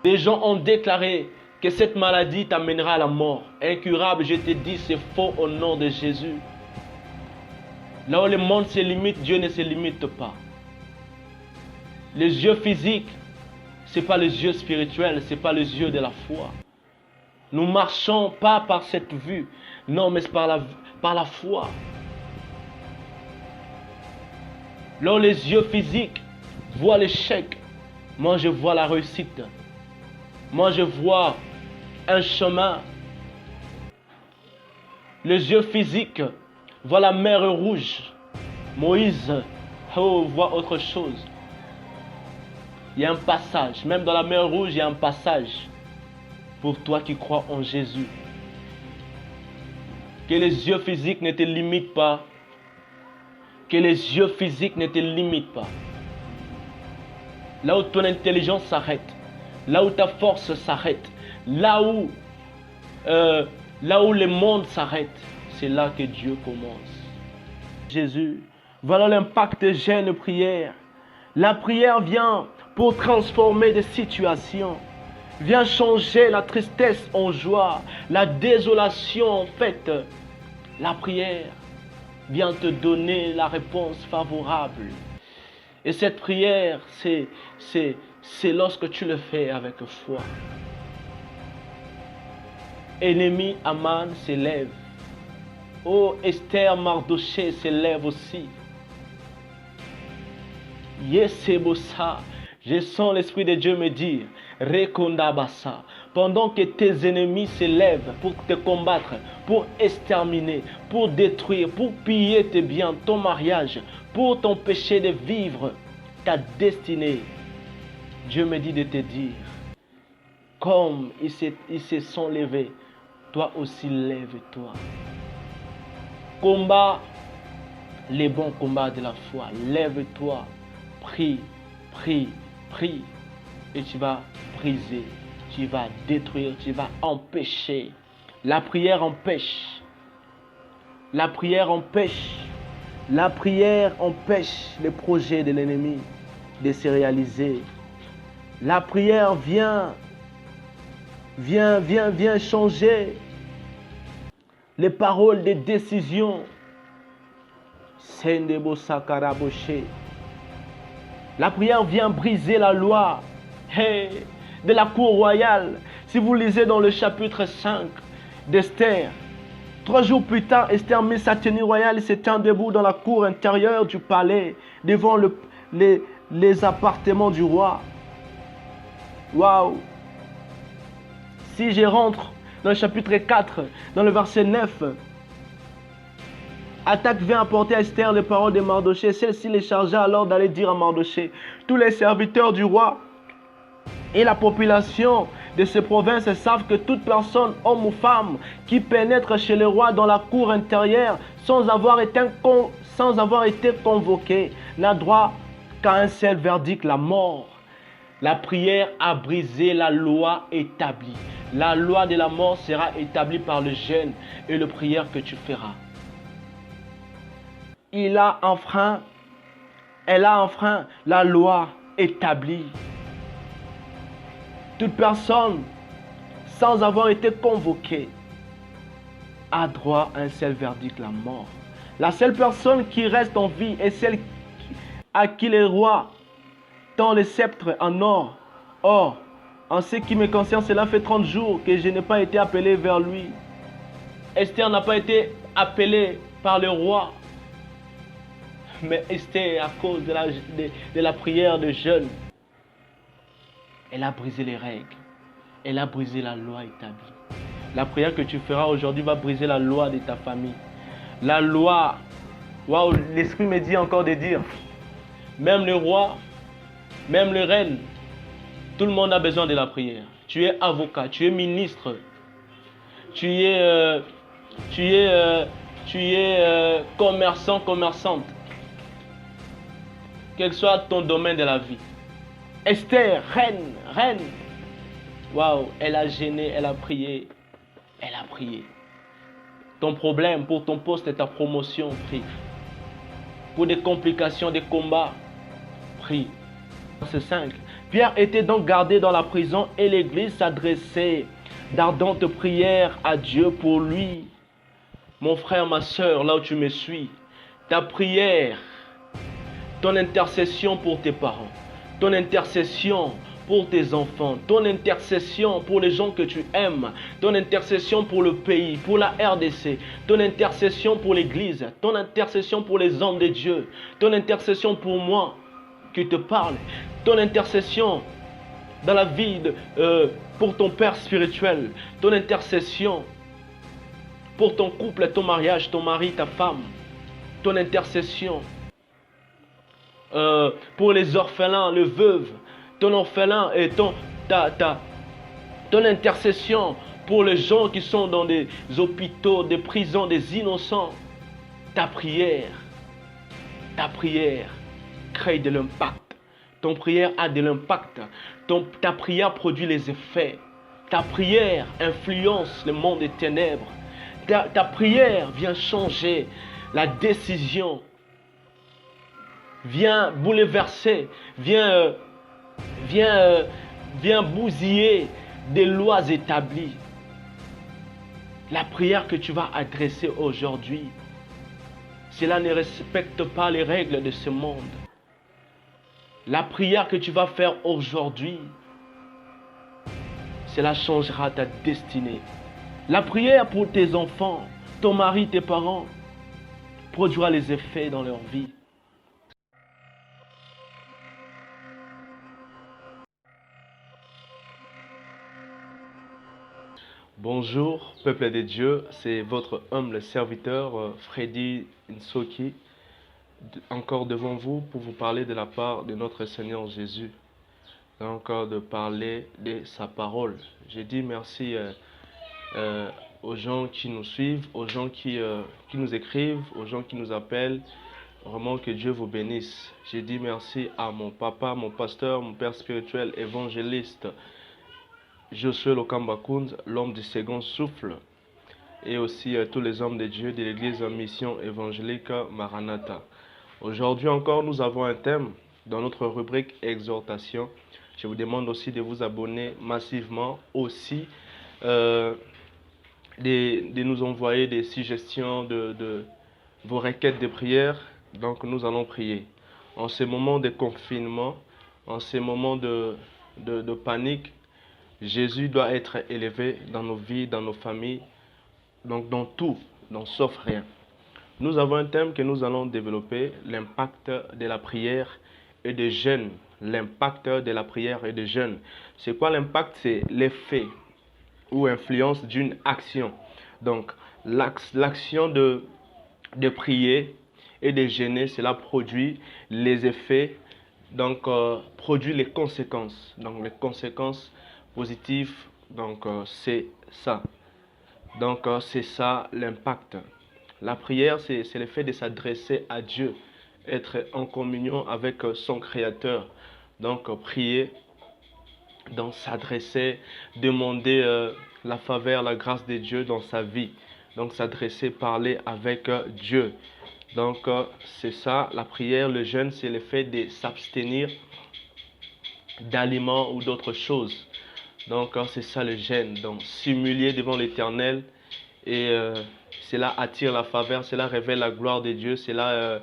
Des gens ont déclaré que cette maladie t'amènera à la mort. Incurable, je te dis, c'est faux au nom de Jésus. Là où le monde se limite, Dieu ne se limite pas. Les yeux physiques, ce n'est pas les yeux spirituels, ce n'est pas les yeux de la foi. Nous ne marchons pas par cette vue, non, mais par la foi. Là où les yeux physiques voient l'échec, moi je vois la réussite. Moi je vois un chemin. Les yeux physiques voient la mer rouge. Moïse voit autre chose. Il y a un passage. Même dans la mer rouge, il y a un passage. Pour toi qui crois en Jésus. Que les yeux physiques ne te limitent pas. Que les yeux physiques ne te limitent pas. Là où ton intelligence s'arrête. Là où ta force s'arrête. Là où le monde s'arrête. C'est là que Dieu commence. Jésus. Voilà l'impact de jeûne et prière. La prière vient pour transformer des situations. Vient changer la tristesse en joie. La désolation en fête. La prière vient te donner la réponse favorable. Et cette prière, c'est lorsque tu le fais avec foi. Ennemi Aman s'élève. Oh, Esther Mardoché s'élève aussi. Yesebosa, je sens l'Esprit de Dieu me dire, Rekondabasa, pendant que tes ennemis s'élèvent pour te combattre, pour exterminer, pour détruire, pour piller tes biens, ton mariage, pour t'empêcher de vivre ta destinée. Dieu me dit de te dire, comme ils se sont levés, toi aussi lève-toi. Combat les bons combats de la foi. Lève-toi, prie, prie, prie. Et tu vas briser, tu vas détruire, tu vas empêcher. La prière empêche. La prière empêche. La prière empêche les projets de l'ennemi de se réaliser. La prière vient changer les paroles des décisions. La prière vient briser la loi de la cour royale. Si vous lisez dans le chapitre 5 d'Esther, 3 jours plus tard, Esther mit sa tenue royale et se tint debout dans la cour intérieure du palais, devant les appartements du roi. Waouh! Si je rentre dans le chapitre 4, dans le verset 9, Attaque vint apporter à Esther les paroles de Mardoché. Celle-ci les chargea alors d'aller dire à Mardoché: tous les serviteurs du roi et la population de ces provinces savent que toute personne, homme ou femme, qui pénètre chez le roi dans la cour intérieure sans avoir été convoqué, n'a droit qu'à un seul verdict, la mort. La prière a brisé la loi établie. La loi de la mort sera établie par le jeûne et la prière que tu feras. Elle a enfreint la loi établie. Toute personne, sans avoir été convoquée, a droit à un seul verdict, la mort. La seule personne qui reste en vie est celle à qui le roi tend le sceptre en or. Or, en ce qui me concerne, cela fait 30 jours que je n'ai pas été appelé vers lui. Esther n'a pas été appelée par le roi. Mais Esther, à cause de la prière de jeûne, elle a brisé les règles. Elle a brisé la loi établie. La prière que tu feras aujourd'hui va briser la loi de ta famille. La loi. Waouh, l'Esprit me dit encore de dire. Même le roi, même le reine, tout le monde a besoin de la prière. Tu es avocat, tu es ministre, tu es commerçant, commerçante. Quel soit ton domaine de la vie. Esther, reine. Waouh, elle a gêné, elle a prié. Elle a prié. Ton problème pour ton poste et ta promotion, prie. Pour des complications, des combats, prie. Verset 5. Pierre était donc gardé dans la prison et l'Église s'adressait d'ardentes prières à Dieu pour lui. Mon frère, ma soeur, là où tu me suis, ta prière, ton intercession pour tes parents, ton intercession pour tes enfants, ton intercession pour les gens que tu aimes, ton intercession pour le pays, pour la RDC, ton intercession pour l'Église, ton intercession pour les hommes de Dieu, ton intercession pour moi qui te parle, ton intercession dans la vie pour ton père spirituel, ton intercession pour ton couple, ton mariage, ton mari, ta femme, ton intercession pour les orphelins, les veuves, ton orphelin et ton intercession pour les gens qui sont dans des hôpitaux, des prisons, des innocents. Ta prière crée de l'impact. Ton prière a de l'impact. Ta prière produit les effets. Ta prière influence le monde des ténèbres. Ta prière vient changer la décision, vient bouleverser, vient bousiller des lois établies. La prière que tu vas adresser aujourd'hui, cela ne respecte pas les règles de ce monde. La prière que tu vas faire aujourd'hui, cela changera ta destinée. La prière pour tes enfants, ton mari, tes parents, produira les effets dans leur vie. Bonjour, peuple de Dieu, c'est votre humble serviteur Freddy Nsoki, encore devant vous pour vous parler de la part de notre Seigneur Jésus, encore de parler de sa parole. J'ai dit merci aux gens qui nous suivent, aux gens qui nous écrivent, aux gens qui nous appellent. Vraiment que Dieu vous bénisse. J'ai dit merci à mon papa, mon pasteur, mon père spirituel, évangéliste, Josué Lokambakound, l'homme du second souffle, et aussi tous les hommes de Dieu de l'église en mission évangélique Maranatha. Aujourd'hui encore, nous avons un thème dans notre rubrique exhortation. Je vous demande aussi de vous abonner massivement, aussi de nous envoyer des suggestions de vos requêtes de prière. Donc nous allons prier. En ces moments de confinement, en ces moments de panique, Jésus doit être élevé dans nos vies, dans nos familles, donc dans tout, sauf rien. Nous avons un thème que nous allons développer, l'impact de la prière et des jeûnes. L'impact de la prière et des jeûnes. C'est quoi l'impact? C'est l'effet ou influence d'une action. Donc l'action de prier et de jeûner, cela produit les effets, donc produit les conséquences. Donc les conséquences positif, donc c'est ça. Donc c'est ça l'impact. La prière, c'est le fait de s'adresser à Dieu, être en communion avec son Créateur. Donc prier, donc s'adresser, demander la faveur, la grâce de Dieu dans sa vie. Donc s'adresser, parler avec Dieu. Donc c'est ça la prière. Le jeûne, c'est le fait de s'abstenir d'aliments ou d'autres choses. Donc c'est ça le jeûne, donc s'humilier devant l'Éternel, et cela attire la faveur, cela révèle la gloire de Dieu, cela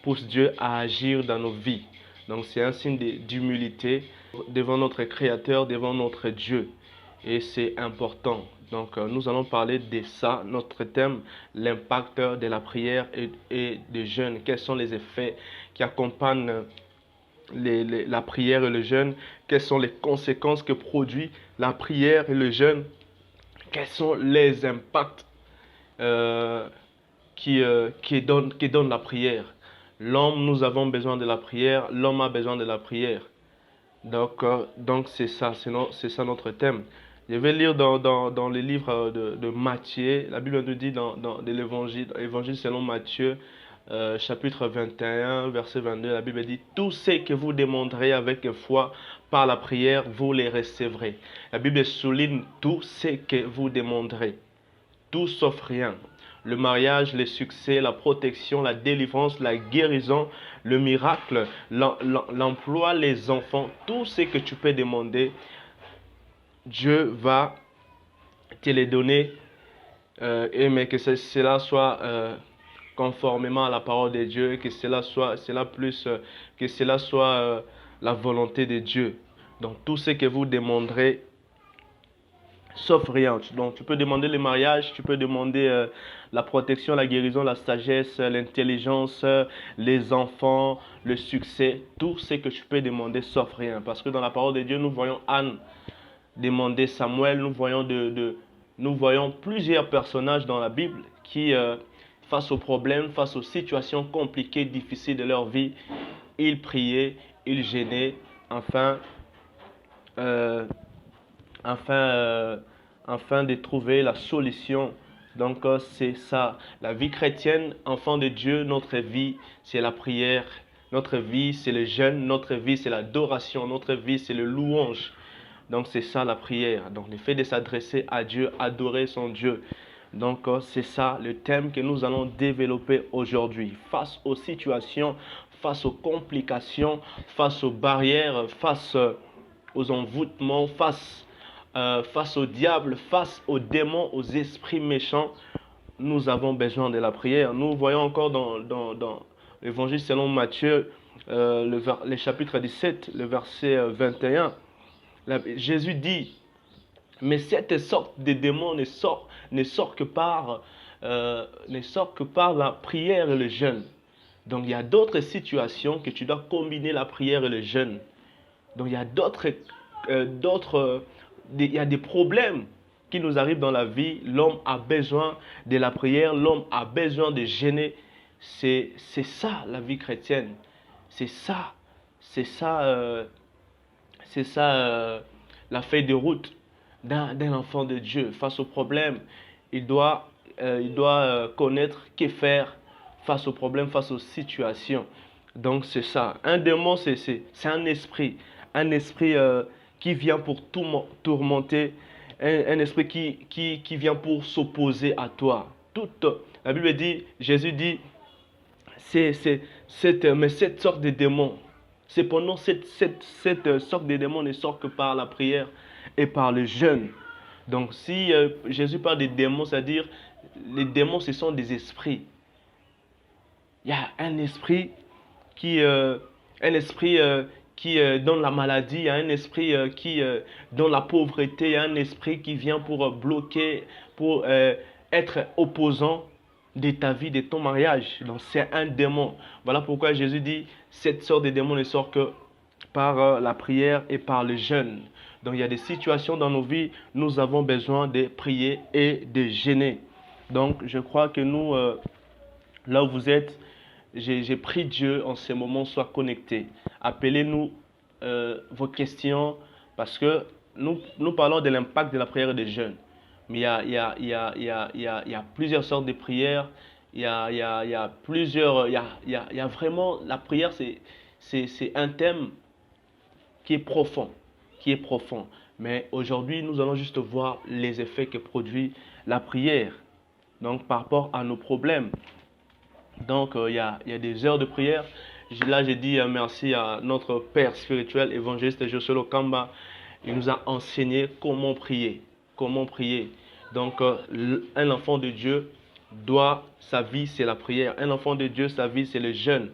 pousse Dieu à agir dans nos vies. Donc c'est un signe d'humilité devant notre Créateur, devant notre Dieu, et c'est important. Donc nous allons parler de ça, notre thème, l'impact de la prière et du jeûne. Quels sont les effets qui accompagnent la prière et le jeûne, quelles sont les conséquences que produit la prière et le jeûne, quels sont les impacts qui donnent la prière. L'homme, nous avons besoin de la prière, l'homme a besoin de la prière. Donc c'est ça, c'est ça notre thème. Je vais lire dans les livres de Matthieu, la Bible nous dit dans l'évangile selon Matthieu, chapitre 21, verset 22, la Bible dit: tout ce que vous demanderez avec foi par la prière, vous les recevrez. La Bible souligne tout ce que vous demanderez, tout sauf rien. le mariage, le succès, la protection, la délivrance, la guérison, le miracle, l'emploi, les enfants, tout ce que tu peux demander, Dieu va te les donner, mais que cela soit conformément à la parole de Dieu, que cela soit, que cela soit la volonté de Dieu. Donc tout ce que vous demanderez, sauf rien. Donc tu peux demander le mariage, tu peux demander la protection, la guérison, la sagesse, l'intelligence, les enfants, le succès, tout ce que tu peux demander, sauf rien. Parce que dans la parole de Dieu, nous voyons Anne demander Samuel, nous voyons plusieurs personnages dans la Bible qui, face aux problèmes, face aux situations compliquées, difficiles de leur vie, ils priaient, ils gênaient, afin de trouver la solution. Donc c'est ça, la vie chrétienne, enfant de Dieu, notre vie, c'est la prière, notre vie, c'est le jeûne, notre vie, c'est l'adoration, notre vie, c'est le louange. Donc c'est ça la prière, donc le fait de s'adresser à Dieu, adorer son Dieu. Donc c'est ça le thème que nous allons développer aujourd'hui. Face aux situations, face aux complications, face aux barrières, face aux envoûtements, face au diable, face aux démons, aux esprits méchants, nous avons besoin de la prière. Nous voyons encore dans l'évangile selon Matthieu, le chapitre 17, le verset 21. Jésus dit, mais cette sorte de démons ne sort que par la prière et le jeûne. Donc il y a d'autres situations que tu dois combiner la prière et le jeûne. Donc il y a il y a des problèmes qui nous arrivent dans la vie. L'homme a besoin de la prière, l'homme a besoin de jeûner. C'est ça la vie chrétienne. C'est ça la feuille de route d'un enfant de Dieu. Face aux problèmes, il doit connaître que faire face aux problèmes, face aux situations. Donc c'est ça. Un démon, c'est un esprit qui vient pour tourmenter, un esprit qui vient pour s'opposer à toi. La Bible dit, Jésus dit, mais cette sorte de démon, cependant cette sorte de démon ne sort que par la prière et par le jeûne. Donc si Jésus parle des démons, c'est-à-dire les démons, ce sont des esprits. Il y a un esprit qui donne la maladie, il y a un esprit qui donne la pauvreté, il y a un esprit qui vient pour bloquer, pour être opposant de ta vie, de ton mariage. Donc c'est un démon. Voilà pourquoi Jésus dit, cette sorte de démon ne sort que par la prière et par le jeûne. Donc il y a des situations dans nos vies, nous avons besoin de prier et de jeûner. Donc je crois que nous, là où vous êtes, j'ai prie Dieu en ce moment, soit connecté. Appelez-nous vos questions, parce que nous parlons de l'impact de la prière et du jeûne. Mais il y a plusieurs sortes de prières. Il y a vraiment, la prière, c'est un thème qui est profond. Mais aujourd'hui, nous allons juste voir les effets que produit la prière. Donc, par rapport à nos problèmes. Donc, il y a des heures de prière. Là, j'ai dit merci à notre Père spirituel, évangéliste Josué Lokamba. Il nous a enseigné comment prier. Donc, un enfant de Dieu sa vie, c'est la prière. Un enfant de Dieu, sa vie, c'est le jeûne.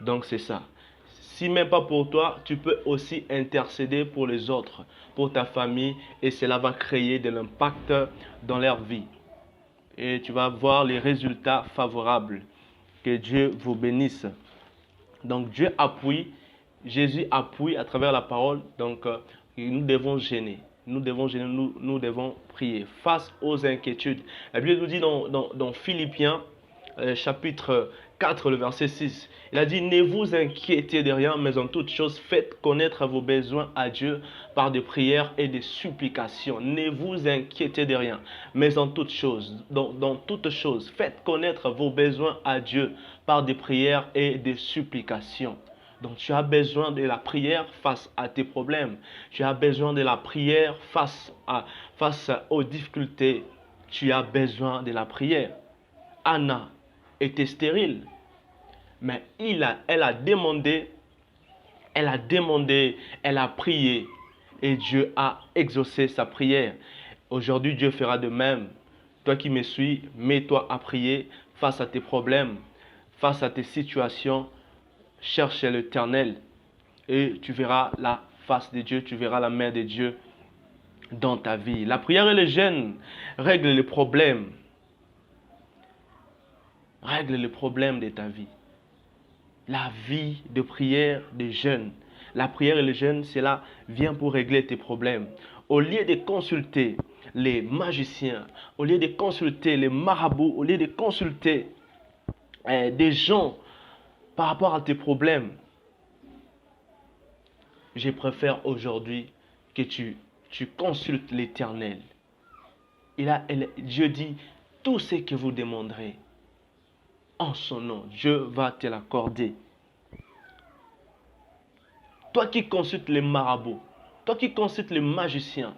Donc, c'est ça. Si même pas pour toi, tu peux aussi intercéder pour les autres, pour ta famille, et cela va créer de l'impact dans leur vie. Et tu vas voir les résultats favorables. Que Dieu vous bénisse. Donc Jésus appuie à travers la parole. Donc nous devons gêner. Nous devons prier face aux inquiétudes. La Bible nous dit dans Philippiens chapitre 4, le verset 6. Il a dit, ne vous inquiétez de rien, mais en toute chose, faites connaître vos besoins à Dieu par des prières et des supplications. Ne vous inquiétez de rien, mais en toute chose, dans toute chose, faites connaître vos besoins à Dieu par des prières et des supplications. Donc tu as besoin de la prière face à tes problèmes. Tu as besoin de la prière face aux difficultés. Tu as besoin de la prière. Anna était stérile. Mais elle a demandé, elle a prié. Et Dieu a exaucé sa prière. Aujourd'hui, Dieu fera de même. Toi qui me suis, mets-toi à prier face à tes problèmes, face à tes situations. Cherche l'Éternel et tu verras la face de Dieu, tu verras la main de Dieu dans ta vie. La prière et le jeûne règlent les problèmes. Règle les problèmes de ta vie. La vie de prière, de jeûne. La prière et le jeûne, cela vient pour régler tes problèmes. Au lieu de consulter les magiciens, au lieu de consulter les marabouts, au lieu de consulter des gens par rapport à tes problèmes, je préfère aujourd'hui que tu consultes l'Éternel. Dieu dit, tout ce que vous demanderez en son nom, Dieu va te l'accorder. Toi qui consultes les marabouts, toi qui consultes les magiciens,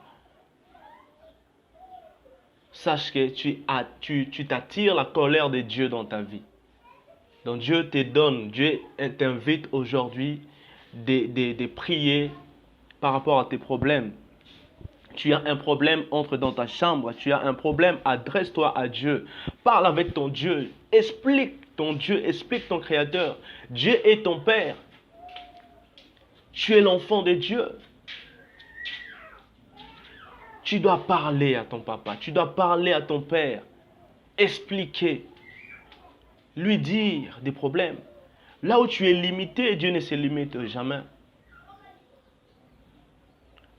sache que tu t'attires la colère de Dieu dans ta vie. Donc Dieu te donne, Dieu t'invite aujourd'hui de prier par rapport à tes problèmes. Tu as un problème, entre dans ta chambre. Tu as un problème, adresse-toi à Dieu. Parle avec ton Dieu. Explique ton Dieu, explique ton Créateur. Dieu est ton Père. Tu es l'enfant de Dieu. Tu dois parler à ton papa. Tu dois parler à ton Père. Expliquer. Lui dire des problèmes. Là où tu es limité, Dieu ne se limite jamais.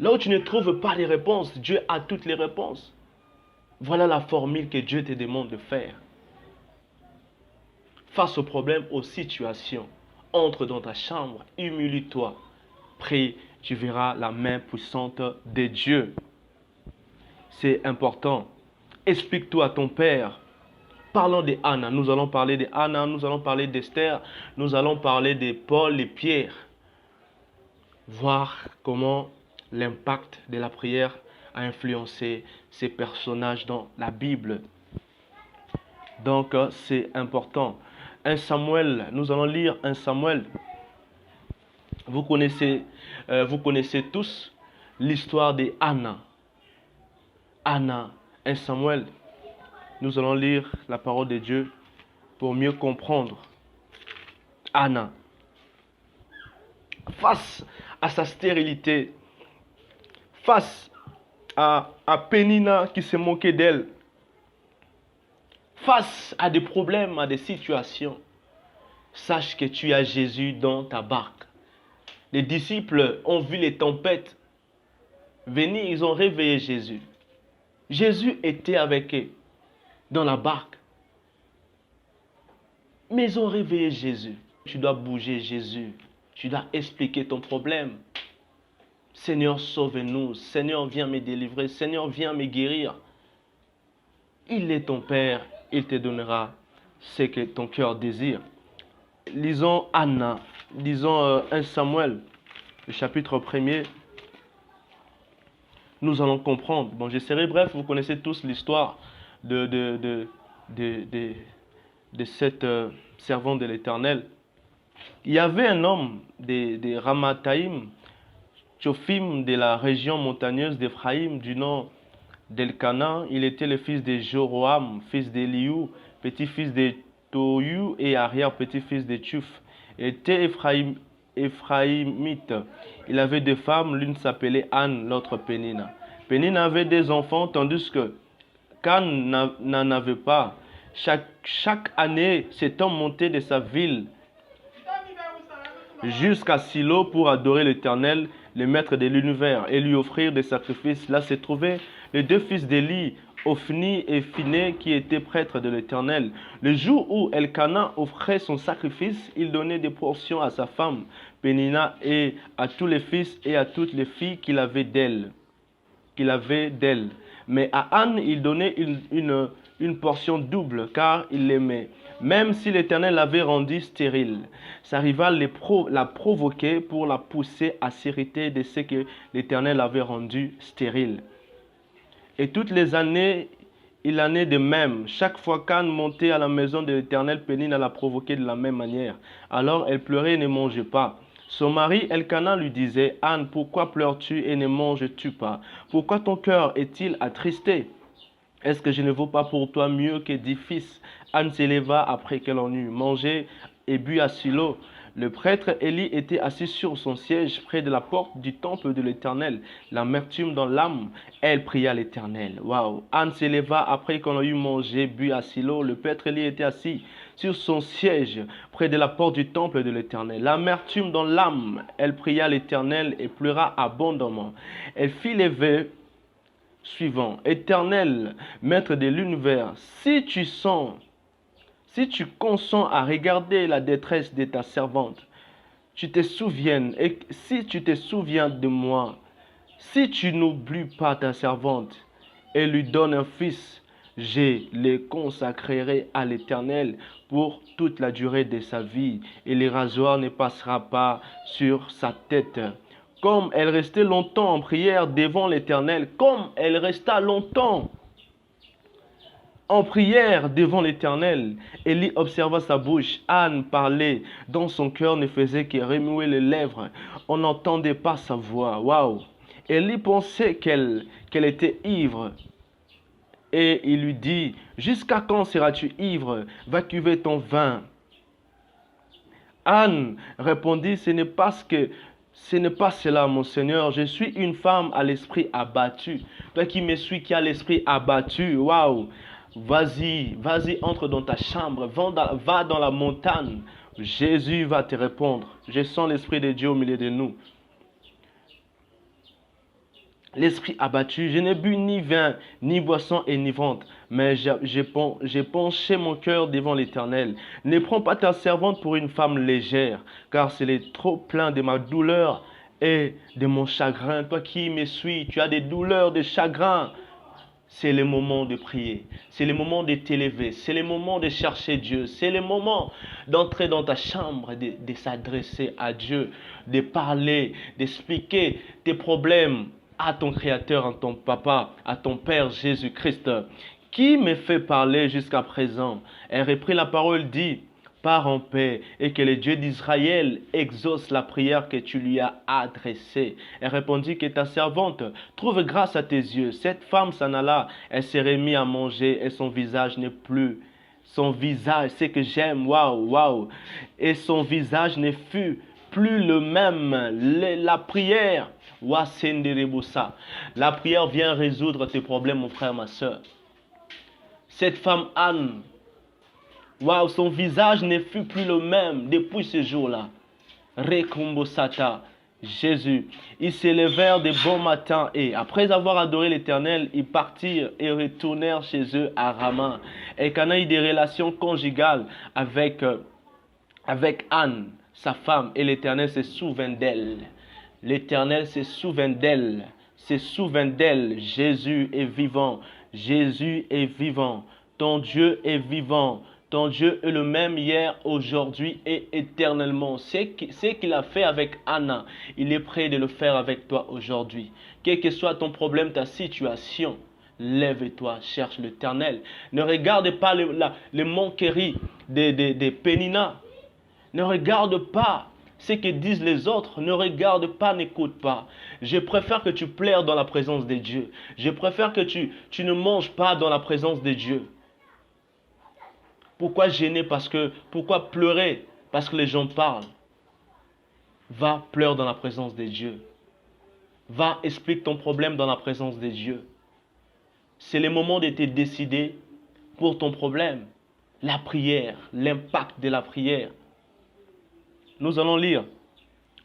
Là où tu ne trouves pas les réponses, Dieu a toutes les réponses. Voilà la formule que Dieu te demande de faire. Face aux problèmes, aux situations, entre dans ta chambre, humilie-toi, prie, tu verras la main puissante de Dieu. C'est important. Explique-toi à ton Père. Parlons de Anna. Nous allons parler de Anna, nous allons parler d'Esther, nous allons parler de Paul et Pierre. Voir comment l'impact de la prière a influencé ces personnages dans la Bible. Donc, c'est important. 1 Samuel, nous allons lire 1 Samuel. Vous connaissez tous l'histoire de Anna. Anna, 1 Samuel. Nous allons lire la parole de Dieu pour mieux comprendre. Anna, face à sa stérilité, face à Pénina qui se moquait d'elle, face à des problèmes, à des situations, sache que tu as Jésus dans ta barque. Les disciples ont vu les tempêtes venir, ils ont réveillé Jésus. Jésus était avec eux dans la barque. Mais ils ont réveillé Jésus. Tu dois bouger Jésus. Tu dois expliquer ton problème. Seigneur, sauve-nous. Seigneur, viens me délivrer. Seigneur, viens me guérir. Il est ton Père. Il te donnera ce que ton cœur désire. Lisons Anna. Lisons 1 Samuel, le chapitre 1er. Nous allons comprendre. Bon, je serai bref. Vous connaissez tous l'histoire de cette servante de l'Éternel. Il y avait un homme de Ramathaïm, Tchophim, de la région montagneuse d'Éphraïm, du nom d'Elkana. Il était le fils de Joroam, fils d'Eliou, petit-fils de Tohu et arrière-petit-fils de Tchouf. Il était Éphraïmite. Il avait deux femmes, l'une s'appelait Anne, l'autre Pénina. Pénina avait des enfants, tandis que Can n'en avait pas. Chaque année, cet homme montait de sa ville jusqu'à Silo pour adorer l'Éternel, le maître de l'univers, et lui offrir des sacrifices. Là se trouvaient les deux fils d'Élie, Ophni et Phiné, qui étaient prêtres de l'Éternel. Le jour où Elkana offrait son sacrifice, il donnait des portions à sa femme, Pénina, et à tous les fils et à toutes les filles qu'il avait d'elle. Mais à Anne, il donnait une portion double, car il l'aimait. Même si l'Éternel l'avait rendue stérile, sa rivale la provoquait pour la pousser à s'irriter de ce que l'Éternel avait rendu stérile. Et toutes les années, Il en est de même. Chaque fois qu'Anne montait à la maison de l'Éternel, Péninnah la provoquait de la même manière. Alors elle pleurait et ne mangeait pas. Son mari Elkana lui disait, Anne, pourquoi pleures-tu et ne manges-tu pas? Pourquoi ton cœur est-il attristé? Est-ce que je ne vaux pas pour toi mieux que 10 fils? Anne s'éleva après qu'elle en eut mangé et bu à Silo. Le prêtre Élie était assis sur son siège près de la porte du temple de l'Éternel. L'amertume dans l'âme, elle pria l'Éternel. Waouh! Anne s'éleva après qu'on a eu mangé, bu à Silo. Le prêtre Élie était assis sur son siège près de la porte du temple de l'Éternel. L'amertume dans l'âme, elle pria l'Éternel et pleura abondamment. Elle fit les vœux suivants. Éternel, maître de l'univers, si tu consens à regarder la détresse de ta servante, tu te souviennes, et si tu te souviens de moi, si tu n'oublies pas ta servante et lui donnes un fils, je le consacrerai à l'Éternel pour toute la durée de sa vie, et le rasoir ne passera pas sur sa tête. Comme elle restait longtemps en prière devant l'Éternel, comme elle resta longtemps en prière devant l'Éternel, Élie observa sa bouche. Anne parlait, dans son cœur ne faisait que remuer les lèvres. On n'entendait pas sa voix. Waouh! Élie pensait qu'elle était ivre. Et il lui dit, jusqu'à quand seras-tu ivre? Va cuver ton vin. Anne répondit, ce n'est pas cela, mon Seigneur. Je suis une femme à l'esprit abattu. Toi qui me suis, qui as l'esprit abattu. Waouh! Vas-y, entre dans ta chambre, va dans la montagne. Jésus va te répondre. Je sens l'Esprit de Dieu au milieu de nous. L'esprit abattu, je n'ai bu ni vin, ni boisson enivrante, mais j'ai penché mon cœur devant l'Éternel. Ne prends pas ta servante pour une femme légère, car c'est le trop plein de ma douleur et de mon chagrin. Toi qui me suis, tu as des douleurs, des chagrins. C'est le moment de prier, c'est le moment de t'élever, c'est le moment de chercher Dieu, c'est le moment d'entrer dans ta chambre, de s'adresser à Dieu, de parler, d'expliquer tes problèmes à ton Créateur, à ton Papa, à ton Père Jésus-Christ. Qui me fait parler jusqu'à présent? Elle reprit la parole, dit, pars en paix et que le Dieu d'Israël exauce la prière que tu lui as adressée. Elle répondit que ta servante trouve grâce à tes yeux. Cette femme s'en alla, elle s'est remise à manger et son visage n'est plus. Son visage, c'est que j'aime, waouh, waouh. Et son visage ne fut plus le même. La prière, la prière vient résoudre tes problèmes, mon frère, ma soeur. Cette femme Anne, waouh, son visage ne fut plus le même depuis ce jour-là. Rekombosata, Jésus. Ils s'élevèrent de bon matin et, après avoir adoré l'Éternel, ils partirent et retournèrent chez eux à Rama. Et Elkana eut des relations conjugales avec Anne, sa femme, et l'Éternel se souvint d'elle. L'Éternel se souvint d'elle. Se souvint d'elle. Jésus est vivant. Jésus est vivant. Ton Dieu est vivant. Ton Dieu est le même hier, aujourd'hui et éternellement. Ce qu'il a fait avec Anna, il est prêt de le faire avec toi aujourd'hui. Quel que soit ton problème, ta situation, lève-toi, cherche l'Éternel. Ne regarde pas les moqueries de Péninnah. Ne regarde pas ce que disent les autres. Ne regarde pas, n'écoute pas. Je préfère que tu pleures dans la présence de Dieu. Je préfère que tu ne manges pas dans la présence de Dieu. Pourquoi gêner? Pourquoi pleurer? Parce que les gens parlent. Va, pleure dans la présence de Dieu. Va, explique ton problème dans la présence de Dieu. C'est le moment de te décider pour ton problème. La prière, l'impact de la prière. Nous allons lire.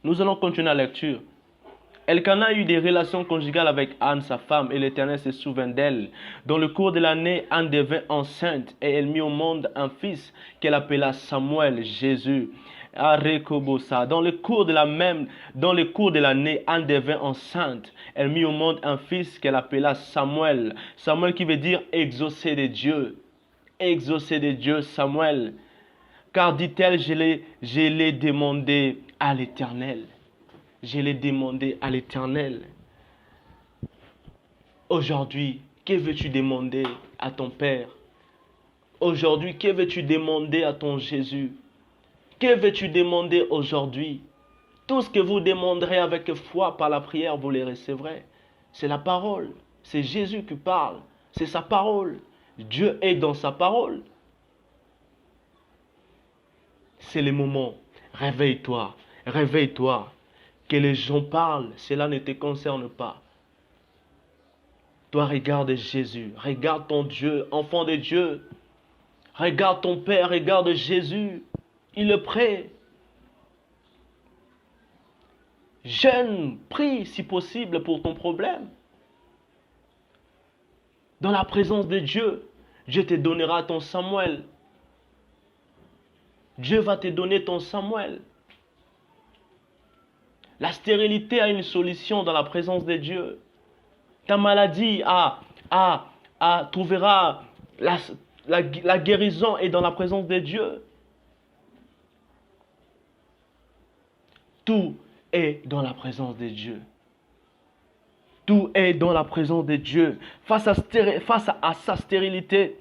Nous allons continuer la lecture. Elkana eut des relations conjugales avec Anne, sa femme, et l'Éternel se souvint d'elle. Dans le cours de l'année, Anne devint enceinte, et elle mit au monde un fils qu'elle appela Samuel, Jésus. Dans le cours de l'année, Anne devint enceinte. Elle mit au monde un fils qu'elle appela Samuel. Samuel qui veut dire exaucé de Dieu. Exaucé de Dieu, Samuel. Car dit-elle, je l'ai demandé à l'Éternel. Je l'ai demandé à l'Éternel. Aujourd'hui, Que veux-tu demander à ton Père? Aujourd'hui, que veux-tu demander à ton Jésus? Que veux-tu demander aujourd'hui? Tout ce que vous demanderez avec foi par la prière, vous les recevrez. C'est la parole. C'est Jésus qui parle. C'est sa parole. Dieu est dans sa parole. C'est le moment. Réveille-toi. Réveille-toi. Que les gens parlent, cela ne te concerne pas. Toi, regarde Jésus. Regarde ton Dieu, enfant de Dieu. Regarde ton Père, regarde Jésus. Il est prêt. Jeûne, prie si possible pour ton problème. Dans la présence de Dieu, Dieu te donnera ton Samuel. Dieu va te donner ton Samuel. La stérilité a une solution dans la présence de Dieu. Ta maladie trouvera la guérison est dans la présence de Dieu. Tout est dans la présence de Dieu. Tout est dans la présence de Dieu. Face à sa stérilité,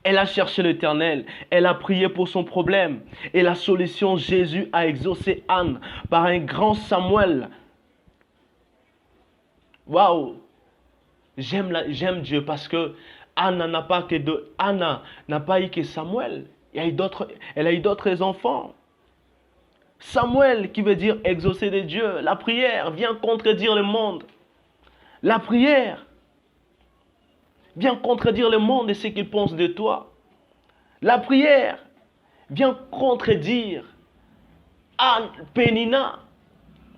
elle a cherché l'Éternel. Elle a prié pour son problème. Et la solution, Jésus a exaucé Anne par un grand Samuel. Waouh! J'aime Dieu parce que Anna n'a pas eu que Samuel. Elle a eu d'autres enfants. Samuel qui veut dire exaucer de Dieu. La prière vient contredire le monde. La prière vient contredire le monde et ce qu'il pense de toi. La prière vient contredire Pénina.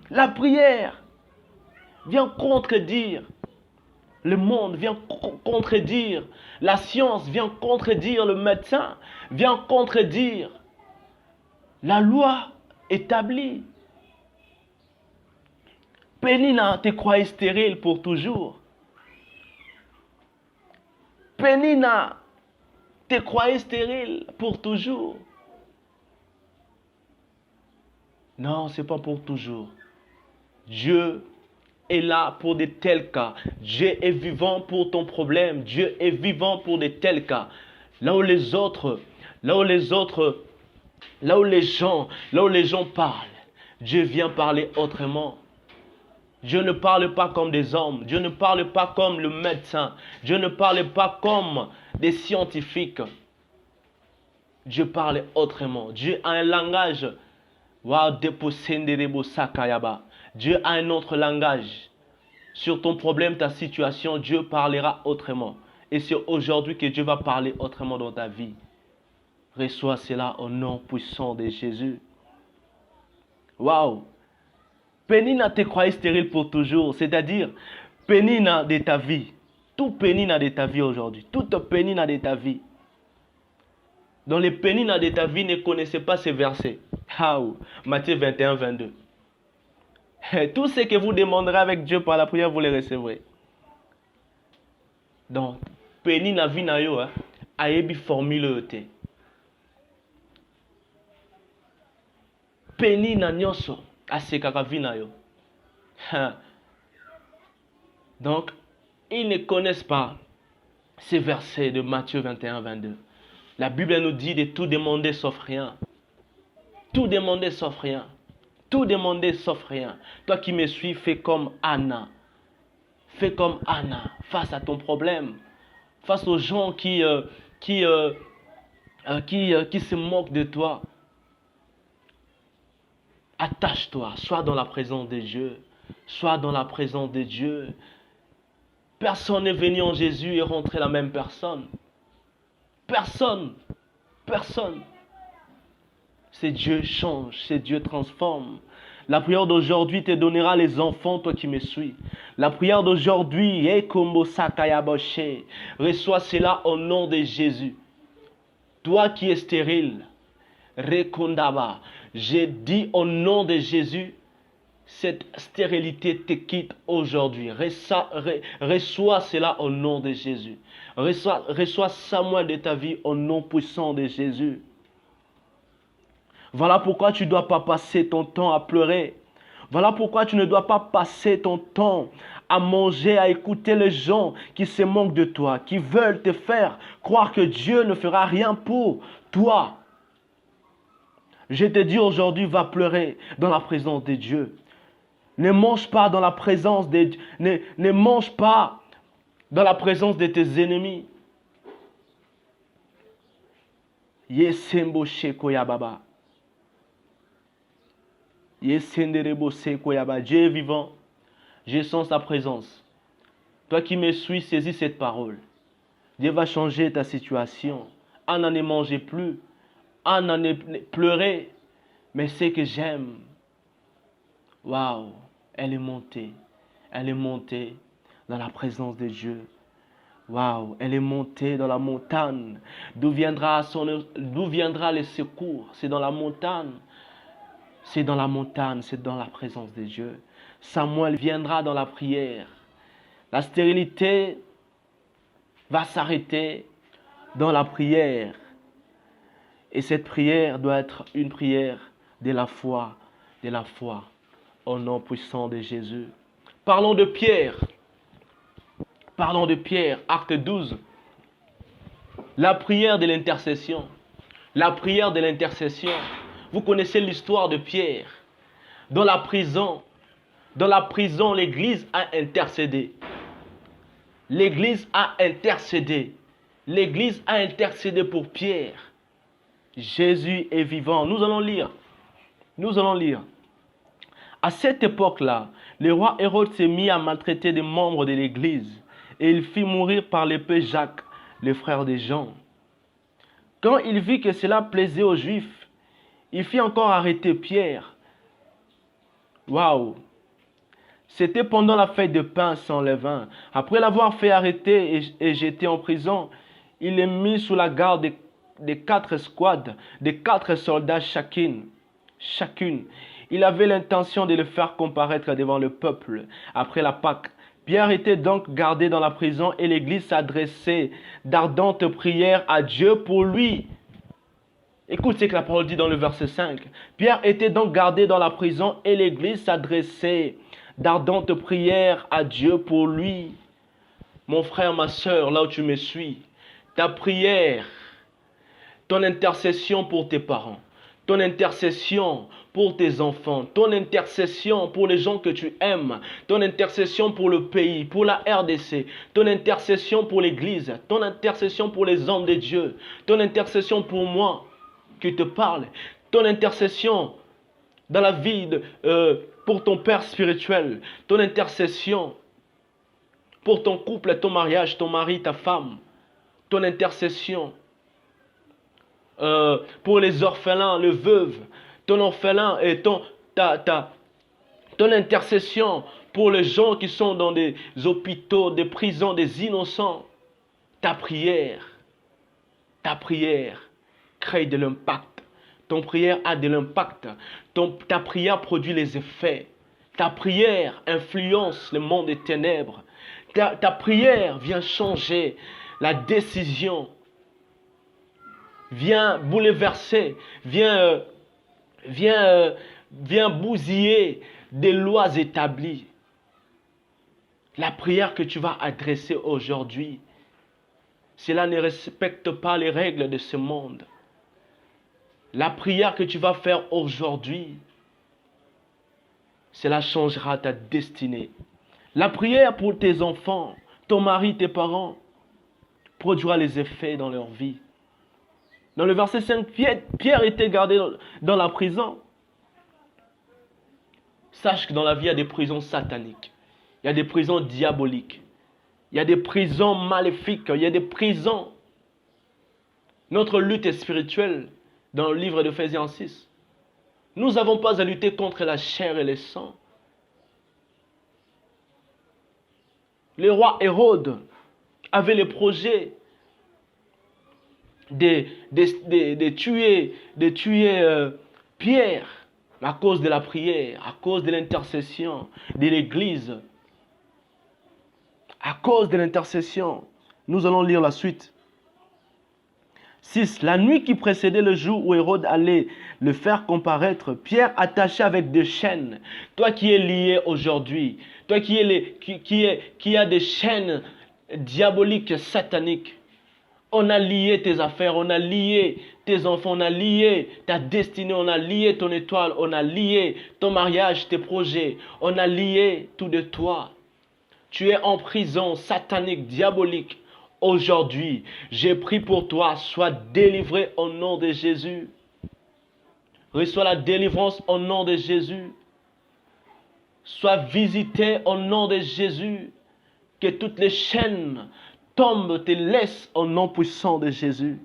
La prière vient contredire le monde, vient contredire la science, vient contredire le médecin, vient contredire la loi établie. Pénina te croyait stérile pour toujours. Pénina te croyait stérile pour toujours. Non, ce n'est pas pour toujours. Dieu est là pour de tels cas. Dieu est vivant pour ton problème. Dieu est vivant pour de tels cas. Là où les gens parlent, Dieu vient parler autrement. Dieu ne parle pas comme des hommes. Dieu ne parle pas comme le médecin. Dieu ne parle pas comme des scientifiques. Dieu parle autrement. Dieu a un langage. Dieu a un autre langage. Sur ton problème, ta situation, Dieu parlera autrement. Et c'est aujourd'hui que Dieu va parler autrement dans ta vie. Reçois cela au nom puissant de Jésus. Waouh! Pénina te croyait stérile pour toujours. C'est-à-dire, Pénina de ta vie. Tout Pénina de ta vie aujourd'hui. Toute Pénina de ta vie. Dans les Pénina de ta vie ne connaissez pas ces versets. Matthieu 21, 22. Tout ce que vous demanderez avec Dieu par la prière, vous les recevrez. Donc, Pénina vinayo, ayebi formule te. Pénina nyoso. Donc, ils ne connaissent pas ces versets de Matthieu 21, 22. La Bible nous dit de tout demander sauf rien. Tout demander sauf rien. Tout demander sauf rien. Toi qui me suis, fais comme Anna. Fais comme Anna face à ton problème. Face aux gens qui se moquent de toi. Attache-toi, sois dans la présence de Dieu. Sois dans la présence de Dieu. Personne n'est venu en Jésus et rentré la même personne. Personne. Personne. C'est Dieu change, c'est Dieu transforme. La prière d'aujourd'hui te donnera les enfants, toi qui me suis. La prière d'aujourd'hui, reçois cela au nom de Jésus. Toi qui es stérile, Rekondaba. J'ai dit au nom de Jésus, cette stérilité te quitte aujourd'hui. Reçois cela au nom de Jésus. Reçois Samuel de ta vie au nom puissant de Jésus. Voilà pourquoi tu ne dois pas passer ton temps à pleurer. Voilà pourquoi tu ne dois pas passer ton temps à manger, à écouter les gens qui se moquent de toi, qui veulent te faire croire que Dieu ne fera rien pour toi. Je te dis aujourd'hui, va pleurer dans la présence de Dieu. Ne mange pas dans la présence de ne mange pas dans la présence de tes ennemis. Yesembo Shekoya Baba. Yesenderebo Sekoya Baba. Dieu est vivant. Je sens sa présence. Toi qui me suis, saisis cette parole. Dieu va changer ta situation. À n'en manger plus. À n'en pleurer. Mais ce que j'aime. Waouh. Elle est montée. Elle est montée dans la présence de Dieu. Waouh. Elle est montée dans la montagne. D'où viendra le secours? C'est dans la montagne. C'est dans la montagne. C'est dans la présence de Dieu. Samuel viendra dans la prière. La stérilité va s'arrêter dans la prière. Et cette prière doit être une prière de la foi. De la foi. Au nom puissant de Jésus. Parlons de Pierre. Parlons de Pierre. Acte 12. La prière de l'intercession. La prière de l'intercession. Vous connaissez l'histoire de Pierre. Dans la prison, l'Église a intercédé. L'Église a intercédé. L'Église a intercédé pour Pierre. Jésus est vivant. Nous allons lire. Nous allons lire. À cette époque-là, le roi Hérode s'est mis à maltraiter des membres de l'Église et il fit mourir par l'épée Jacques, le frère de Jean. Quand il vit que cela plaisait aux Juifs, il fit encore arrêter Pierre. Waouh! C'était pendant la fête de pain sans levain. Après l'avoir fait arrêter et jeter en prison, il est mis sous la garde des 4 escouades, des 4 soldats chacune. Il avait l'intention de le faire comparaître devant le peuple après la Pâque. Pierre était donc gardé dans la prison et l'Église s'adressait d'ardentes prières à Dieu pour lui. Écoute ce que la parole dit dans le verset 5. Pierre était donc gardé dans la prison et l'Église s'adressait d'ardentes prières à Dieu pour lui. Mon frère, ma soeur, là où tu me suis, ta prière, ton intercession pour tes parents, ton intercession pour tes enfants, ton intercession pour les gens que tu aimes, ton intercession pour le pays, pour la RDC, ton intercession pour l'Église, ton intercession pour les hommes de Dieu, ton intercession pour moi qui te parle, ton intercession dans la vie pour ton père spirituel, ton intercession pour ton couple, ton mariage, ton mari, ta femme, ton intercession pour les orphelins, les veuves, ton orphelin et ton intercession pour les gens qui sont dans des hôpitaux, des prisons, des innocents. Ta prière crée de l'impact. Ton prière a de l'impact. Ta prière produit les effets. Ta prière influence le monde des ténèbres. Ta prière vient changer la décision. Vient bouleverser. Vient bousiller des lois établies. La prière que tu vas adresser aujourd'hui, cela ne respecte pas les règles de ce monde. La prière que tu vas faire aujourd'hui, cela changera ta destinée. La prière pour tes enfants, ton mari, tes parents, produira les effets dans leur vie. Dans le verset 5, Pierre était gardé dans la prison. Sache que dans la vie, il y a des prisons sataniques. Il y a des prisons diaboliques. Il y a des prisons maléfiques. Il y a des prisons. Notre lutte est spirituelle. Dans le livre d'Éphésiens 6. Nous n'avons pas à lutter contre la chair et le sang. Le roi Hérode avait le projet de tuer Pierre à cause de la prière, à cause de l'intercession de l'Église. À cause de l'intercession. Nous allons lire la suite. 6. La nuit qui précédait le jour où Hérode allait le faire comparaître, Pierre attaché avec des chaînes. Toi qui es lié aujourd'hui, toi qui a des chaînes diaboliques, sataniques, on a lié tes affaires, on a lié tes enfants, on a lié ta destinée, on a lié ton étoile, on a lié ton mariage, tes projets, on a lié tout de toi. Tu es en prison satanique, diabolique. Aujourd'hui, j'ai pris pour toi, sois délivré au nom de Jésus. Reçois la délivrance au nom de Jésus. Sois visité au nom de Jésus. Que toutes les chaînes tombent, te laissent au nom puissant de Jésus.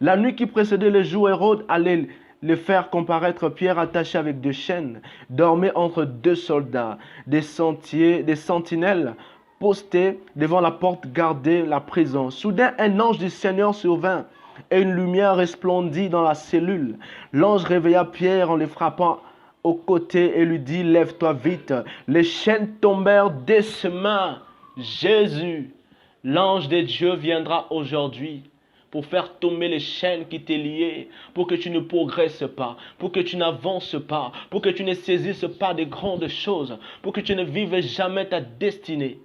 La nuit qui précédait le jour, Hérode allait le faire comparaître, Pierre attaché avec deux chaînes, dormait entre deux soldats, des sentinelles postés devant la porte gardaient la prison. Soudain, un ange du Seigneur survint et une lumière resplendit dans la cellule. L'ange réveilla Pierre en le frappant au côté et lui dit, lève-toi vite. Les chaînes tombèrent de ses mains. Jésus, l'ange de Dieu viendra aujourd'hui pour faire tomber les chaînes qui t'est liées, pour que tu ne progresses pas, pour que tu n'avances pas, pour que tu ne saisisses pas de grandes choses, pour que tu ne vives jamais ta destinée.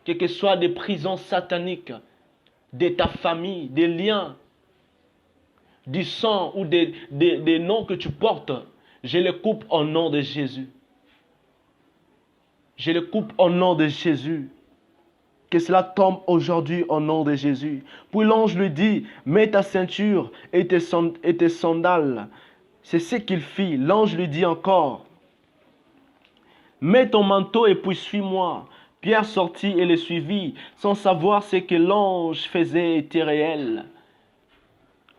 Quelles que soient des prisons sataniques, de ta famille, des liens, du sang ou des noms que tu portes, je les coupe au nom de Jésus. Je les coupe au nom de Jésus. Que cela tombe aujourd'hui au nom de Jésus. Puis l'ange lui dit, mets ta ceinture et tes sandales. C'est ce qu'il fit. L'ange lui dit encore, mets ton manteau et puis suis-moi. Pierre sortit et le suivit, sans savoir ce que l'ange faisait était réel.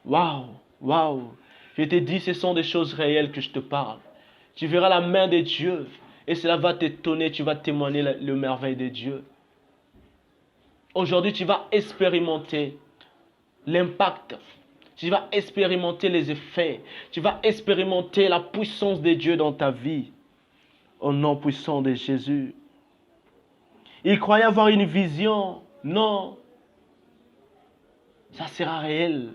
Waouh, waouh. Je te dis, ce sont des choses réelles que je te parle. Tu verras la main de Dieu et cela va t'étonner, tu vas témoigner le merveille de Dieu. Aujourd'hui, tu vas expérimenter l'impact. Tu vas expérimenter les effets. Tu vas expérimenter la puissance de Dieu dans ta vie. Au nom puissant de Jésus. Il croyait avoir une vision. Non. Ça sera réel.